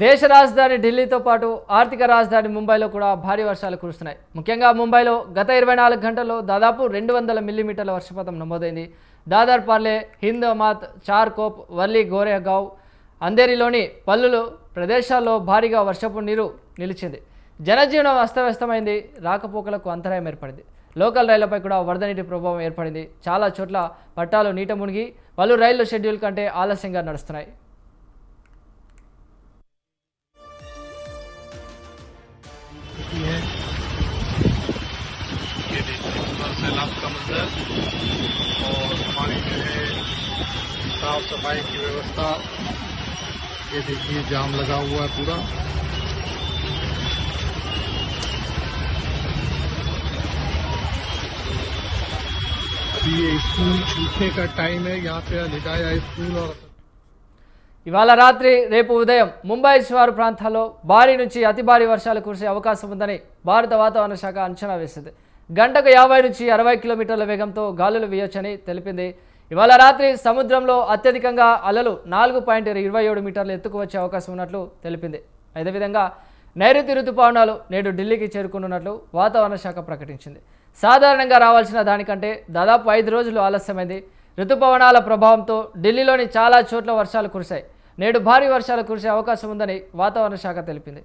దేశ రాజధాని ఢిల్లీతో పాటు ఆర్థిక రాజధాని ముంబైలో కూడా భారీ వర్షాలు కురుస్తున్నాయి. ముఖ్యంగా ముంబైలో గత 24 గంటల్లో దాదాపు 200 మిల్లీమీటర్ల వర్షపాతం నమోదైంది. దాదర్ పార్లే, హింద్ మాత్, చార్కోప్, వర్లీ గోరేగావ్, అంధేరిలోని పల్లులు ప్రదేశాల్లో భారీగా వర్షపు నీరు నిలిచింది. జనజీవనం అస్తవ్యస్తమైంది. రాకపోకలకు అంతరాయం ఏర్పడింది. లోకల్ రైళ్లపై కూడా వరద నీటి ప్రభావం ఏర్పడింది. చాలా చోట్ల పట్టాలు నీట మునిగి పలు రైళ్లు షెడ్యూల్ కంటే ఆలస్యంగా నడుస్తున్నాయి. है ये देखिए सैलाब का मंजर और हमारी जो है साफ सफाई की व्यवस्था। ये देखिए जाम लगा हुआ है पूरा। अभी ये स्कूल छूटने का टाइम है। यहाँ पे लिखाया है स्कूल और ఇవాళ రాత్రి రేపు ఉదయం ముంబై శివారు ప్రాంతాల్లో భారీ నుంచి అతి భారీ వర్షాలు కురిసే అవకాశం ఉందని భారత వాతావరణ శాఖ అంచనా వేసింది. గంటకు 50 నుంచి 60 కిలోమీటర్ల వేగంతో గాలులు వీయొచ్చని తెలిపింది. ఇవాళ రాత్రి సముద్రంలో అత్యధికంగా అలలు 4.27 మీటర్ల ఎత్తుకు వచ్చే అవకాశం ఉన్నట్లు తెలిపింది. అదేవిధంగా నైరుతి రుతుపవనాలు నేడు ఢిల్లీకి చేరుకున్నట్లు వాతావరణ శాఖ ప్రకటించింది. సాధారణంగా రావాల్సిన దానికంటే దాదాపు 5 రోజులు ఆలస్యమైంది. రుతుపవనాల ప్రభావంతో ఢిల్లీలోని చాలా చోట్ల వర్షాలు కురిశాయి. నేడు భారీ వర్షాలు కురిసే అవకాశం ఉందని వాతావరణ శాఖ తెలిపింది.